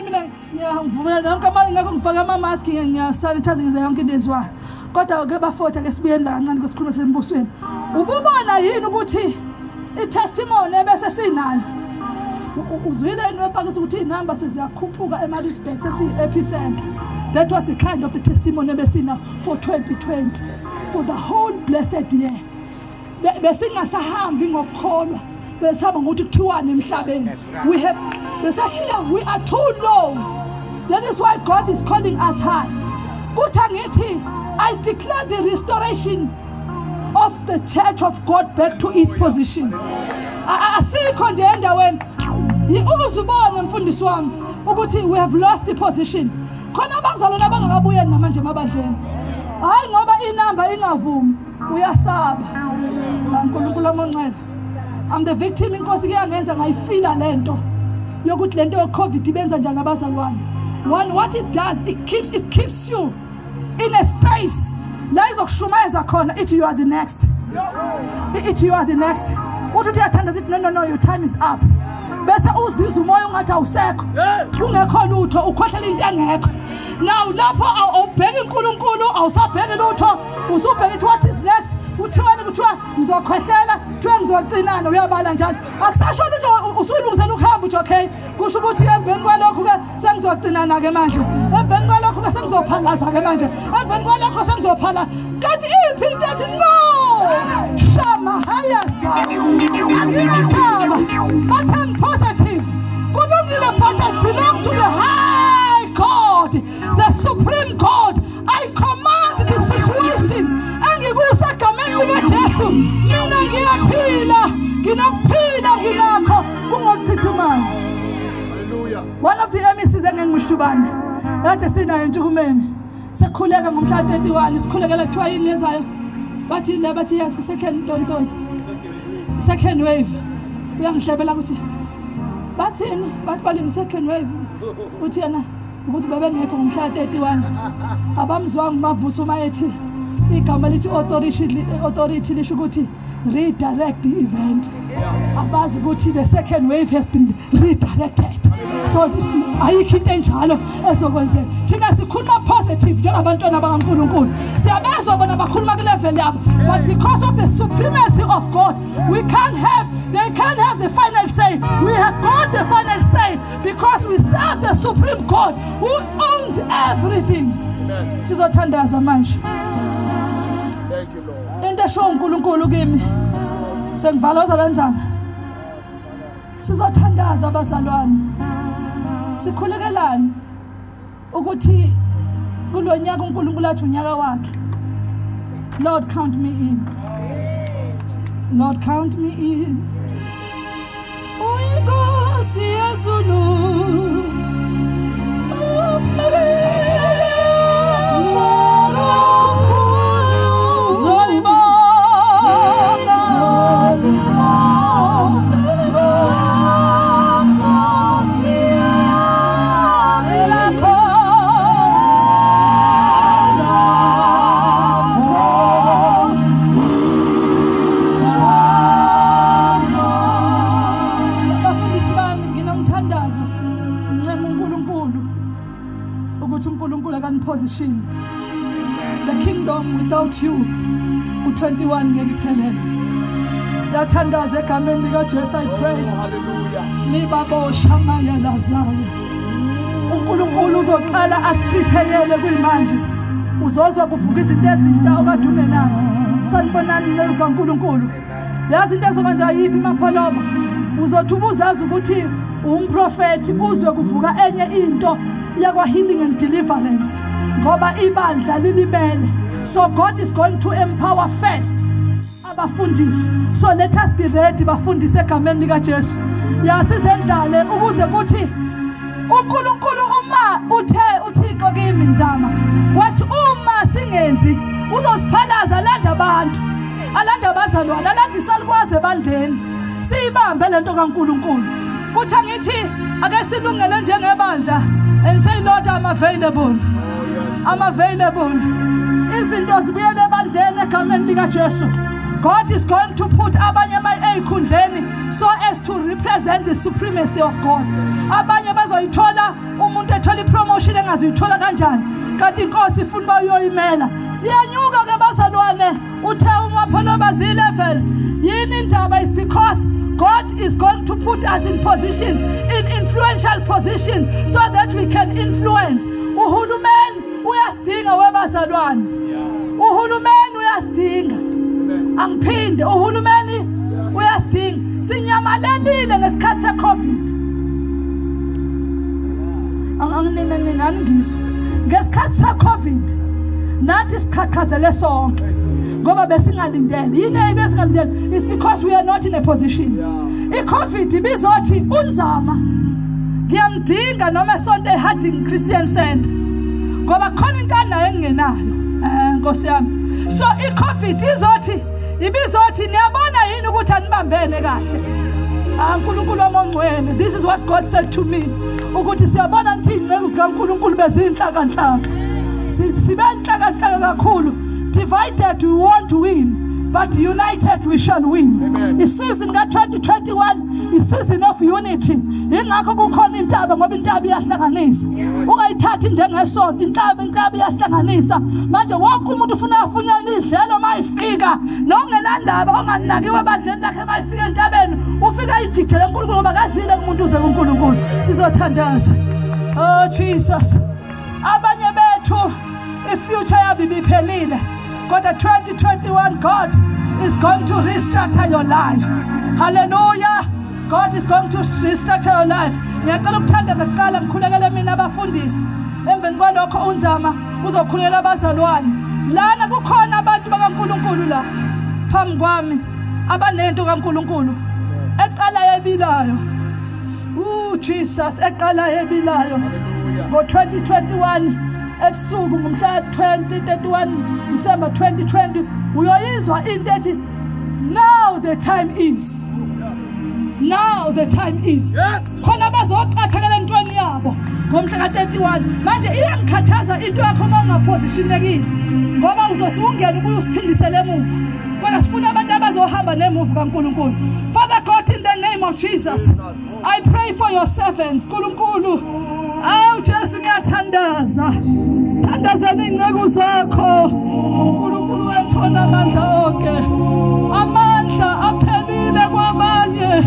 ubani mina ngiyavumela nonke amanye ngakho ngifaka ama-mask ngiyasanitize ngenza yonke into ezwayo. Kodwa ke bafotha ke sibuyeni la kancane kwesikhulumo sembusweni. Ububona yini ukuthi i-testimony ebese sinayo? Uzwile into epakisa ukuthi inamba seziyakhuphuka eMaritzburg sesi-epicenter. That was the kind of the testimony ebesina for 2020, for the whole blessed year. Besingasahambi ngokukholwa, besihamba ngokuthi kuthiwane emhlabeni. We are too low. That is why God is calling us high. Kuthi angithi, I declare the restoration of the church of God back to its position. Asikho nje endaweni. Uzubone mfundisi wami ukuthi we have lost the position. Khona abazalwane abangakabuye namanje emabandleni. Hayi ngoba inamba ingavumi uyasaba. La uNkulunkulu amonqele. I'm the victim inkosi kuyangenza ngayifila lento yokuthi lento yeCovid ibenza njani abazalwane. What it does, it keeps you in a space la izokushumayeza khona ithi you are the next. Ithi you are the next. Uthi uyathanda zithi no your time is up. Bese uzizwa umoya ungathi awusekho. Ungekho lutho ukhohlela into engekho. Now lapho awubheka uNkulunkulu awusabheki lutho usubheka what is next. Uthiwani kuthiwa ngizokhohlela kuthiwa ngizocinana uyabala njalo akusasho ukuthi usulungisela ukuhamba uthi okay kusho ukuthi emveni kwalokho ke sengizocinana ke manje emveni kwalokho ke sengizophangaza ke manje emveni kwalokho sengizophala kanti iphi into ethi no shama hayasa akuyintaba but I'm positive kulungile but I belong to the high God, the supreme God. I command the situation. One of the MECs engengishubane yathi sina entshukumeni sekhuleka ngomhla 31 sikhulekela kuthiwa yini lezayo bathi yes second wave uyangihlebela ukuthi bathini bathi second wave uthi yena ukuthi babengekho ngomhla 31 abamzwanga mavuso mayethi igama lithi authority lisho ukuthi redirect the event. Abazi ukuthi the second wave has been redirected. So ayikho into enjalo ezokwenzeka. Thina sikhuluma positive njengabantwana bakaNkulunkulu. Siyabezwa bona bakhuluma ku level yabo. But because of the supremacy of God, they can't have the final say. We have got the final say because we serve the supreme God who owns everything. Sizothandaza manje. Thank you, Lord. Into esho uNkulunkulu kimi sengivala ozalanzana sizothandaza abazalwane sikhulekelani ukuthi kulonyaka uNkulunkulu athi unyaka wakhe. Lord, count me in. Lord, count me in. Uyinkosi yezulu position. The kingdom without you, 21 ngekiphelele. Yathandaza egameni lika Jesu I pray. Hallelujah. Libabo shamaya lazaya. uNkulunkulu uzoqala asiprepare kuyimanje. Uzozwa kuvuka izinto ezintsha okade ungenazo. Sanibonani incebo kaNkulunkulu. Yazi into ezokwenza yipi mapholoba. Uzothi ubuzazi ukuthi umprofeti uzwe kuvuka enye into yakwa healing and deliverance. Ngoba ibandla lilimele. So God is going to empower first abafundisi. So let us be ready bafundisi egameni lika Jesu. Yasizendlale ukuze kuthi uNkulunkulu uma uThixo kimi nzama wathi uma singenzi uzosiphalaza alanda abantu alanda abazalwane alanda isalukwazi ebandleni siyibambe lento kaNkulunkulu. Kuthi angithi ake silungele njengebandla and say Lord I'm available. I'm available. Izinto zibuyele ebandleni egameni lika Jesu. God is going to put abanye eyikhundleni so as to represent the supremacy of God. Abanye bazoyithola angazi uyithola kanjani kanti inkosi ifuna uyoyimela siyanyuka ke bazalwane uthe uma phela bazi levels yini indaba is because God is going to put us in positions, in influential positions, so that we can influence. Uhulumeni uyasidinga webazalwane. Uhulumeni uyasidinga. Angiphinde uhulumeni uyasidinga. Sinyamalelile ngesikhathi se-COVID. Angingizwa. Ngesikhathi se-COVID nathi sikhakhazele sonke. Ngoba besingalindele yini besingalindele is because we are not in a position i-COVID ibizothi unzama ngiyamdinga noma sonke eHarding Christian Center ngoba khona into anayo engenayo Nkosi yami so i-COVID ibizothi niyabona yini ukuthi anibambene kahle uNkulunkulu omongcwele this is what God said to me ukuthi siyabona ukuthi ingcebo zikaNkulunkulu bezinhlaka sibenhlaka kakhulu. Divided we won't win, but united we shall win. Amen. Isizini ka-2021 isizini of unity. Ingakho kukhona intaba ngoba intaba iyahlanganisa. Ungayithathi njengesonto intaba iyahlanganisa. Manje wonke umuntu ufuna afunyana idlelo mayifika. Nongenandaba onganinakiwe badleli lakhe mayifika entabeni. Ufika idictele uNkulunkulu ngoba kazile umuntu uze kuNkulunkulu. Sizothandaza. Oh Jesus. Abanye bethu ifuture yabi biphelile. God, 2021, God is going to restructure your life. Hallelujah. God is going to restructure your life. Ngiyacela ukuthandaza kuqala ngikhulekele mina abafundisi. Emveni kwalokho unzama uzokhulekela abazalwane. Lana kukhona abantu bakaNkulunkulu la phambi kwami abanento kaNkulunkulu. Eqala ebilayo. Jesus, eqala ebilayo. Ngo 2021 ebusuku ngomhla 31 December 2020 uyoyizwa into ethi now the time is khona bazoqhathekela entweni yabo ngomhla ka31 manje iyangikhathaza into yakho uma ungapositionekile ngoba uzosungena ukuya usiphindisele emuva kodwa sifuna abantu abazohamba nemuva kaNkulunkulu. Father God, in the name of Jesus, I pray for your servants Nkulunkulu. Awu Jesu ngiyathandaza thandazani ingcebo zakho uNkulunkulu wethu onamandla onke amandla aphelile kwabanye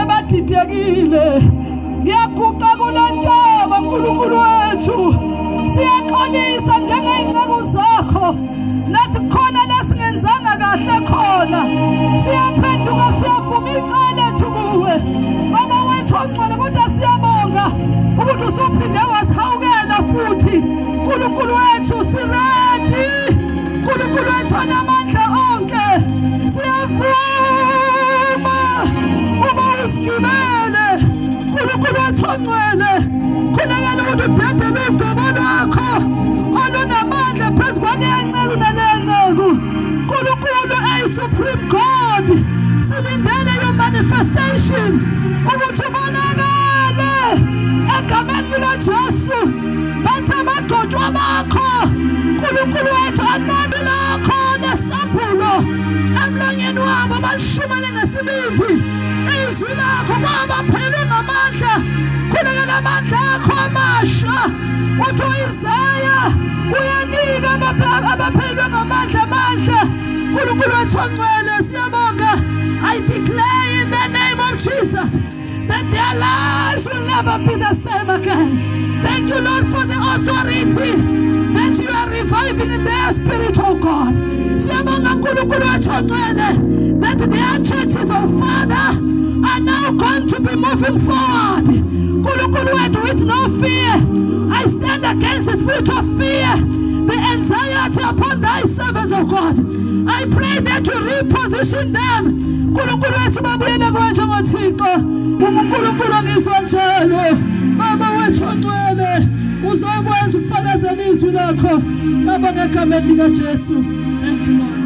badidekile ngiyaguqa kulentaba uNkulunkulu wethu siyaxolisa njengezingcebo zakho nathi khona lesingenzanga kahle khona siyaphenduka siyavuma icala lethu kuwe baba wethu ongcwele kodwa siyabonga ukuthi usuphinde wasihawukela futhi uNkulunkulu wethu siredi uNkulunkulu wethu onamandla onke siyavuma uba usigibele uNkulunkulu wethu ongcwele khulekela ukuthi udedele ugcobo lwakho olunamandla phezu kwalencelu nalenceku uNkulunkulu supreme God silindele your manifestation ukuthi ubonakale egameni likaJesu bathe bagcotshwa bakho uNkulunkulu wethu anani lakho nesambulo emlonyeni wabo balishumele ngesibindi izwi lakho kwaba phela ngamandla khulekela amandla akho amasha uthi uIsaya uyanika abaphelelwe ngamandla uNkulunkulu wethu ongcwele siyabonga. I declare in the name of Jesus that their lives will never be the same again. Thank you, Lord, for the authority that you are reviving in their spirit, oh God. That their churches, oh Father, are now going to be moving forward with no fear. I stand against the spirit of fear, the anxiety upon thy servants, oh God. I pray that you reposition them. uNkulunkulu wethu babuyele kwenje ngoThixo. uNkulunkulu ngizwa njalo. Baba wethu ongcwele uzokwenza ufakazela izwi lakho. Baba ngegameni likaJesu. Thank you, Lord.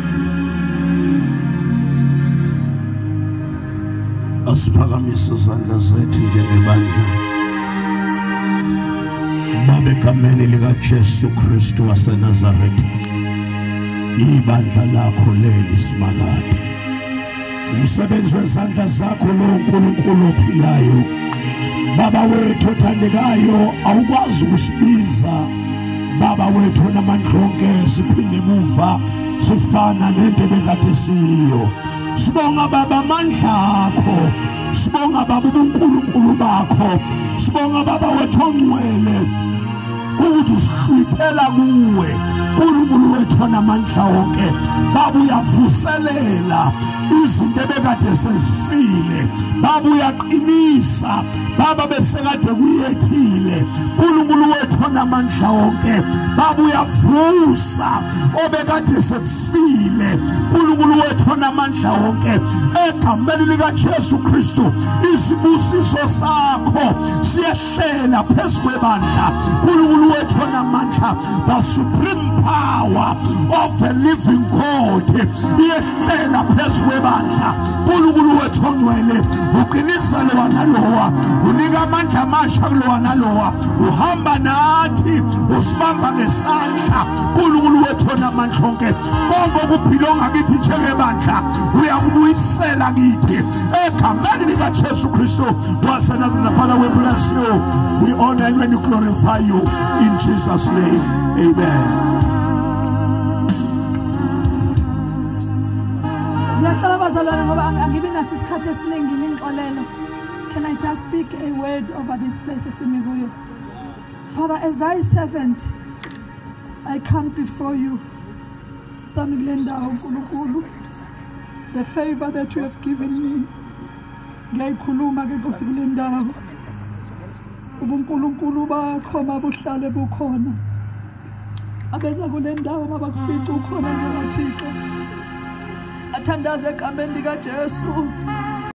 Asiphakamise izandla zethu njengebandla. Baba egameni likaJesu Kristu waseNazaretha. Ibandla lakho leli simakade. Umsebenzi wezandla zakho lo uNkulunkulu ophilayo Baba wethu othandekayo awukwazi ukusibiza Baba wethu namandla onke siphinde emuva sifana nento ebekade siyo sibonga Baba amandla akho sibonga Baba ubuNkulunkulu bakho sibonga Baba wethu ongcwele ukuthi usihlwiphela kuwe uNkulunkulu wethu namandla onke Baba uyavuselela izinto ebekade sezifile Baba uyaqinisa Baba besekade kuyethile uNkulunkulu wethu namandla onke Baba uyavusa obekade sekufile uNkulunkulu wethu namandla onke egameni lika Jesu Kristu isibusiso sakho siyehlela phezulu kwebandla uNkulunkulu wethu namandla the supreme power of the living God iyehlela phezulu kwebandla uNkulunkulu wethu ongcwele uqinisa lo nalowa unika amandla amasha kulo nalowa uhamba nathi usibamba ngesandla uNkulunkulu wethu namandla onke konke ukuphila ongakithi njengebandla uyakubuyisela kithi egameni lika Jesu Kristu waseNazareth. Father, we bless you, we honor you and we glorify you in Jesus' name. Amen. Can I just speak a word over this place? Father, as thy servant, I come before you. The favor that you have given me. ubuNkulunkulu bakho mabuhlale bukhona abeza kule ndawo mabakufica ukhona njengaThixo athandaze egameni lika Jesu